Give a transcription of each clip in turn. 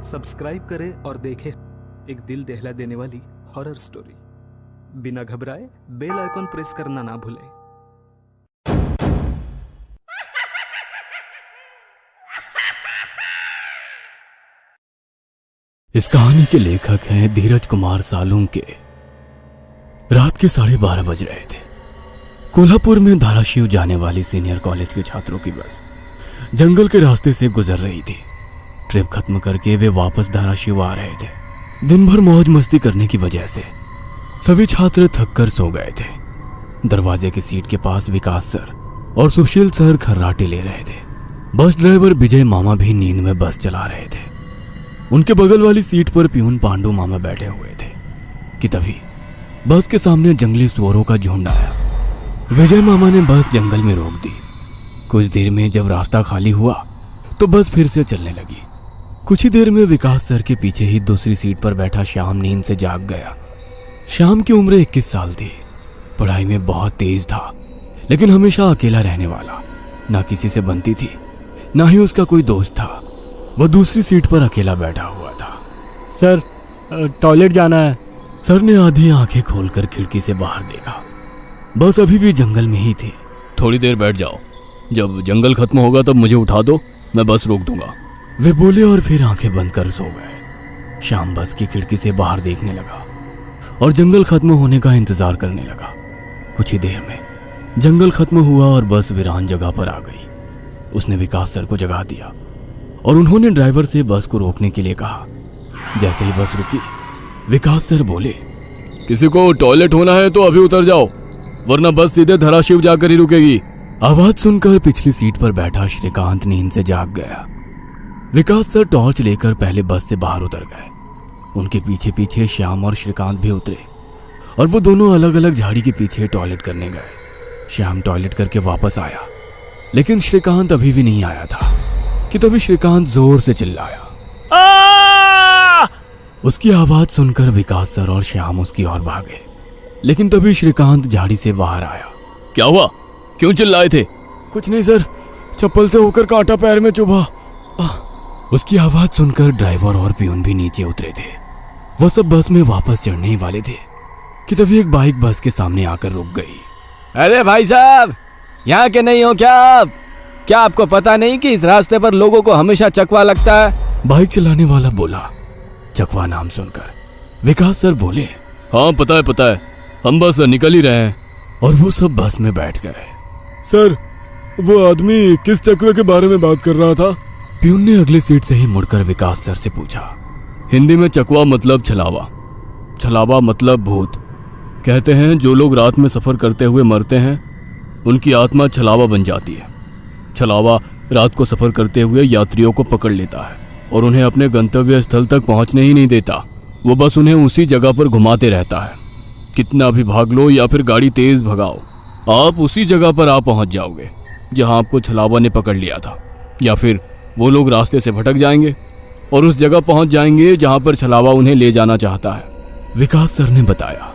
Subscribe करें और देखें एक दिल दहला देने वाली हॉरर स्टोरी। बिना घबराए बेल आइकॉन प्रेस करना ना भूलें। इस कहानी के लेखक हैं धीरज कुमार सालुंके। रात के 12:30 बज रहे थे। कोल्हापुर में धाराशिव जाने वाली सीनियर कॉलेज के छात्रों की बस जंगल के रास्ते से गुजर रही थी। ट्रिप खत्म करके वे वापस धाराशिव आ रहे थे। दिन भर मौज मस्ती करने की वजह से सभी छात्र थक कर सो गए थे। दरवाजे की सीट के पास विकास सर और सुशील सर खर्राटे ले रहे थे। बस ड्राइवर विजय मामा भी नींद में बस चला रहे थे। उनके बगल वाली सीट पर प्यून पांडु मामा बैठे हुए थे कि तभी बस के सामने जंगली सुअरों का झुंड आया। विजय मामा ने बस जंगल में रोक दी। कुछ देर में जब रास्ता खाली हुआ तो बस फिर से चलने लगी। कुछ ही देर में विकास सर के पीछे ही दूसरी सीट पर बैठा श्याम नींद से जाग गया। श्याम की उम्र 21 साल थी। पढ़ाई में बहुत तेज था, लेकिन हमेशा अकेला रहने वाला। ना किसी से बनती थी, ना ही उसका कोई दोस्त था। वह दूसरी सीट पर अकेला बैठा हुआ था। सर, टॉयलेट जाना है। सर ने आधी आंखें खोलकर खिड़की से बाहर देखा। बस अभी भी जंगल में ही थी। थोड़ी देर बैठ जाओ, जब जंगल खत्म होगा तब मुझे उठा दो, मैं बस रोक दूंगा। वे बोले और फिर आंखें बंद कर सो गए। श्याम बस की खिड़की से बाहर देखने लगा और जंगल खत्म होने का इंतजार करने लगा। कुछ ही देर में जंगल खत्म हुआ और बस वीरान जगह पर आ गई। उसने विकास सर को जगा दिया और उन्होंने ड्राइवर से बस को रोकने के लिए कहा। जैसे ही बस रुकी, विकास सर बोले, किसी को टॉयलेट होना है तो अभी उतर जाओ, वरना बस सीधे धाराशिव जाकर ही रुकेगी। आवाज सुनकर पिछली सीट पर बैठा श्रीकांत नींद से जाग गया। विकास सर टॉर्च लेकर पहले बस से बाहर उतर गए। उनके पीछे पीछे श्याम और श्रीकांत भी उतरे और वो दोनों अलग अलग झाड़ी के पीछे टॉयलेट करने गए। श्याम टॉयलेट करके वापस आया, लेकिन श्रीकांत अभी भी नहीं आया था कि तभी श्रीकांत जोर से चिल्लाया। उसकी आवाज सुनकर विकास सर और श्याम उसकी ओर भागे, लेकिन तभी श्रीकांत झाड़ी से बाहर आया। क्या हुआ, क्यों चिल्लाए थे? कुछ नहीं सर, चप्पल से होकर कांटा पैर में चुभा। उसकी आवाज सुनकर ड्राइवर और प्यून भी नीचे उतरे थे। वो सब बस में वापस चढ़ने ही वाले थे कि तभी एक बाइक बस के सामने आकर रुक गई। अरे भाई साहब, यहाँ के नहीं हो क्या आप? क्या आपको पता नहीं कि इस रास्ते पर लोगों को हमेशा चकवा लगता है? बाइक चलाने वाला बोला। चकवा नाम सुनकर विकास सर बोले, हाँ पता है, हम बस निकल ही रहे हैं। और वो सब बस में बैठ गए। सर, वो आदमी किस चकवे के बारे में बात कर रहा था? प्यून ने अगली सीट से ही मुड़कर विकास सर से पूछा। हिंदी में चकवा मतलब छलावा, छलावा मतलब भूत। कहते हैं जो लोग रात में सफर करते हुए मरते हैं, उनकी आत्मा छलावा बन जाती है। छलावा रात को सफर करते हुए यात्रियों को पकड़ लेता है और उन्हें अपने गंतव्य स्थल तक पहुंचने ही नहीं देता। वो बस उन्हें उसी जगह पर घुमाते रहता है। कितना भी भाग लो या फिर गाड़ी तेज भगाओ, आप उसी जगह पर आ पहुंच जाओगे जहां आपको छलावा ने पकड़ लिया था। या फिर वो लोग रास्ते से भटक जाएंगे और उस जगह पहुंच जाएंगे जहां पर छलावा उन्हें ले जाना चाहता है, विकास सर ने बताया।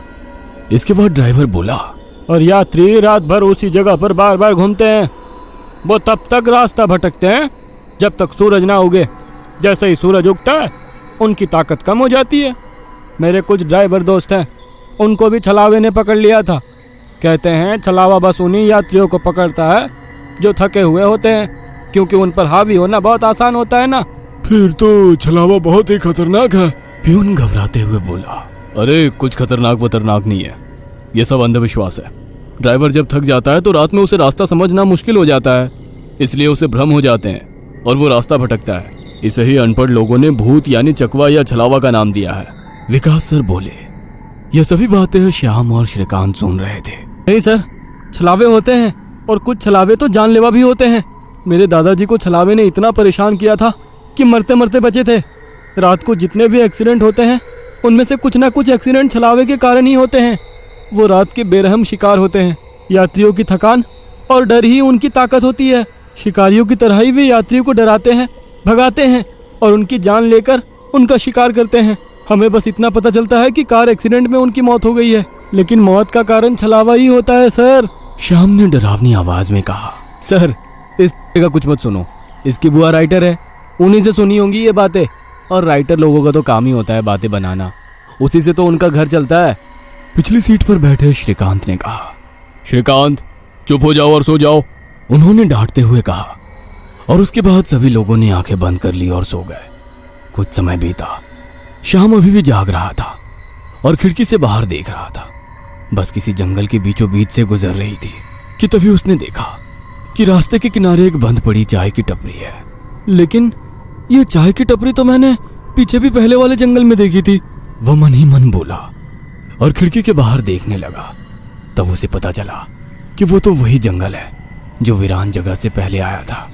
इसके बाद ड्राइवर बोला, और यात्री रात भर उसी जगह पर बार बार घूमते हैं। वो तब तक रास्ता भटकते हैं जब तक सूरज ना उगे। जैसे ही सूरज उगता है, उनकी ताकत कम हो जाती है। मेरे कुछ ड्राइवर दोस्त हैं, उनको भी छलावे ने पकड़ लिया था। कहते हैं छलावा बस उन्हीं यात्रियों को पकड़ता है जो थके हुए होते हैं, क्योंकि उन पर हावी होना बहुत आसान होता है ना। फिर तो छलावा बहुत ही खतरनाक है। प्यून घबराते हुए बोला, अरे कुछ खतरनाक नहीं है, ये सब अंधविश्वास है। ड्राइवर जब थक जाता है तो रात में उसे रास्ता समझना मुश्किल हो जाता है, इसलिए उसे भ्रम हो जाते हैं और वो रास्ता भटकता है। इसे ही अनपढ़ लोगों ने भूत यानी चकवा या छलावा का नाम दिया है, विकास सर बोले। ये सभी बातें श्याम और श्रीकांत सुन रहे थे। नहीं सर, छलावे होते हैं और कुछ छलावे तो जानलेवा भी होते हैं। मेरे दादाजी को छलावे ने इतना परेशान किया था कि मरते मरते बचे थे। रात को जितने भी एक्सीडेंट होते हैं, उनमें से कुछ ना कुछ एक्सीडेंट छलावे के कारण ही होते हैं। वो रात के बेरहम शिकार होते हैं। यात्रियों की थकान और डर ही उनकी ताकत होती है। शिकारियों की तरह ही वे यात्रियों को डराते हैं, भगाते हैं और उनकी जान लेकर उनका शिकार करते हैं। हमें बस इतना पता चलता है कि कार एक्सीडेंट में उनकी मौत हो गई है, लेकिन मौत का कारण छलावा ही होता है सर। श्याम ने डरावनी आवाज में कहा। सर, इस का कुछ मत सुनो, इसकी बुआ राइटर है, उन्हीं से सुनी होंगी ये बातें। और राइटर लोगों का तो काम ही होता है बातें बनाना, उसी से तो उनका घर चलता है। पिछली सीट पर बैठे श्रीकांत ने कहा, श्रीकांत चुप हो जाओ और सो जाओ, उन्होंने डांटते हुए कहा। और उसके बाद सभी लोगों ने आंखें बंद कर ली और सो गए। कुछ समय बीता, शाम अभी भी जाग रहा था और खिड़की से बाहर देख रहा था। बस किसी जंगल के बीचों बीच से गुजर रही थी कि तभी उसने देखा कि रास्ते के किनारे एक बंद पड़ी चाय की टपरी है। लेकिन ये चाय की टपरी तो मैंने पीछे भी पहले वाले जंगल में देखी थी। वह मन ही मन बोला और खिड़की के बाहर देखने लगा। तब उसे पता चला कि वो तो वही जंगल है जो वीरान जगह से पहले आया था।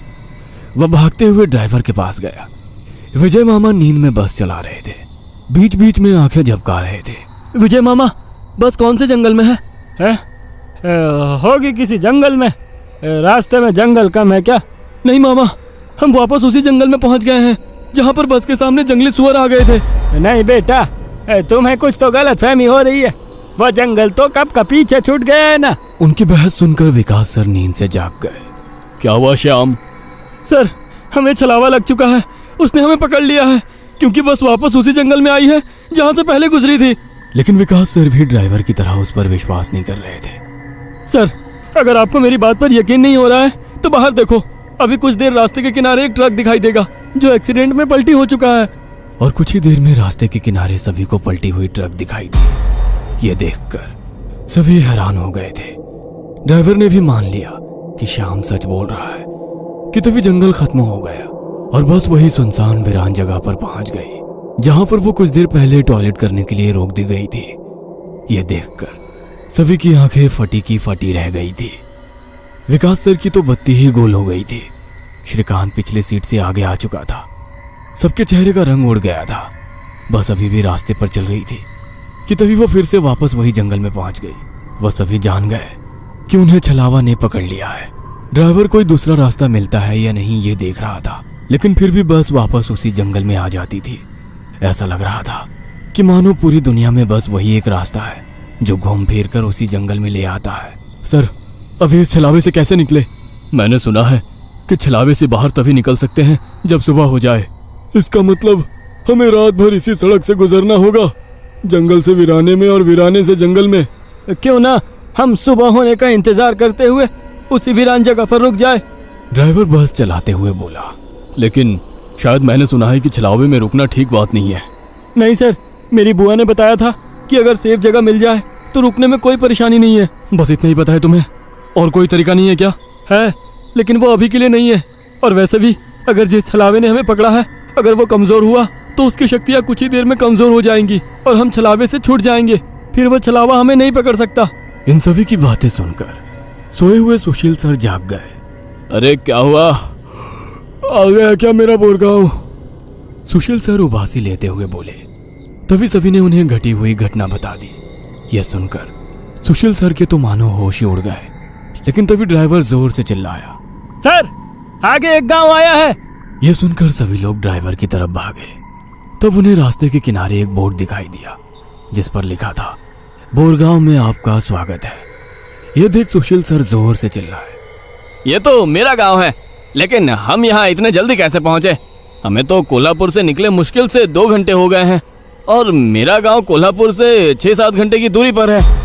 वह भागते हुए ड्राइवर के पास गया। विजय मामा नींद में बस चला रहे थे, बीच बीच में आंखें झपका रहे थे। विजय मामा, बस कौन से जंगल में है? होगी किसी जंगल में। रास्ते में जंगल कम है क्या? नहीं मामा, हम वापस उसी जंगल में पहुंच गए हैं जहां पर बस के सामने जंगली सुअर आ गए थे। नहीं बेटा, तुम्हें कुछ तो गलतफहमी हो रही है। वो जंगल तो कब का पीछे छूट गया है ना। उनकी बहस सुनकर विकास सर नींद से जाग गए। क्या हुआ श्याम? सर, हमें छलावा लग चुका है। उसने हमें पकड़ लिया है क्योंकि बस वापस उसी जंगल में आई है जहां से पहले गुजरी थी। लेकिन विकास सर भी ड्राइवर की तरह उस पर विश्वास नहीं कर रहे थे। सर, अगर आपको मेरी बात पर यकीन नहीं हो रहा है तो बाहर देखो। अभी कुछ देर रास्ते के किनारे एक ट्रक दिखाई देगा जो एक्सीडेंट में पलटी हो चुका है। और कुछ ही देर में रास्ते के किनारे सभी को पलटी हुई ट्रक दिखाई दी। ये देखकर सभी हैरान हो गए थे। ड्राइवर ने भी मान लिया कि श्याम सच बोल रहा है कि तभी जंगल खत्म हो गया और बस वही सुनसान वीरान जगह पर पहुंच गई जहां पर वो कुछ देर पहले टॉयलेट करने के लिए रोक दी गई थी। ये देखकर सभी की आंखें फटी की फटी रह गई थी। विकास सर की तो बत्ती ही गोल हो गई थी। श्रीकांत पिछली सीट से आगे आ चुका था। सबके चेहरे का रंग उड़ गया था। बस अभी भी रास्ते पर चल रही थी कि तभी वो फिर से वापस वही जंगल में पहुंच गई। वह सभी जान गए कि उन्हें छलावा ने पकड़ लिया है। ड्राइवर कोई दूसरा रास्ता मिलता है या नहीं ये देख रहा था, लेकिन फिर भी बस वापस उसी जंगल में आ जाती थी। ऐसा लग रहा था कि मानो पूरी दुनिया में बस वही एक रास्ता है जो घूम फिर कर उसी जंगल में ले आता है। सर, अभी इस छलावे से कैसे निकले? मैंने सुना है कि छलावे से बाहर तभी निकल सकते हैं जब सुबह हो जाए। इसका मतलब हमें रात भर इसी सड़क से गुजरना होगा, जंगल से वीराने में और वीराने से जंगल में। क्यों ना हम सुबह होने का इंतजार करते हुए उसी वीरान जगह पर रुक जाए। ड्राइवर बस चलाते हुए बोला। लेकिन शायद मैंने सुना है कि छलावे में रुकना ठीक बात नहीं है। नहीं सर, मेरी बुआ ने बताया था कि अगर सेफ जगह मिल जाए तो रुकने में कोई परेशानी नहीं है। बस इतना ही पता है तुम्हें? और कोई तरीका नहीं है क्या? है, लेकिन वो अभी के लिए नहीं है। और वैसे भी अगर जिस छलावे ने हमें पकड़ा है, अगर वो कमजोर हुआ तो उसकी शक्तियाँ कुछ ही देर में कमजोर हो जाएंगी और हम छलावे से छूट जाएंगे। फिर वो छलावा हमें नहीं पकड़ सकता। इन सभी की बातें सुनकर सोए हुए सुशील सर जाग गए। अरे क्या हुआ? आ गया क्या मेरा बोरगांव? सुशील सर उबासी लेते हुए बोले। तभी सभी ने उन्हें घटी हुई घटना बता दी। यह सुनकर सुशील सर के तो मानो होश ही उड़ गए। लेकिन तभी ड्राइवर जोर से चिल्लाया, सर, आगे एक गांव आया है। यह सुनकर सभी लोग ड्राइवर की तरफ भागे। तब उन्हें रास्ते के किनारे एक बोर्ड दिखाई दिया जिस पर लिखा था, बोरगांव में आपका स्वागत है। यह देख सुशील सर जोर से चिल्लाए, ये तो मेरा गांव है, लेकिन हम यहाँ इतने जल्दी कैसे पहुंचे? हमें तो कोल्हापुर से निकले मुश्किल से 2 घंटे हो गए हैं और मेरा गांव कोल्हापुर से 6-7 घंटे की दूरी पर है।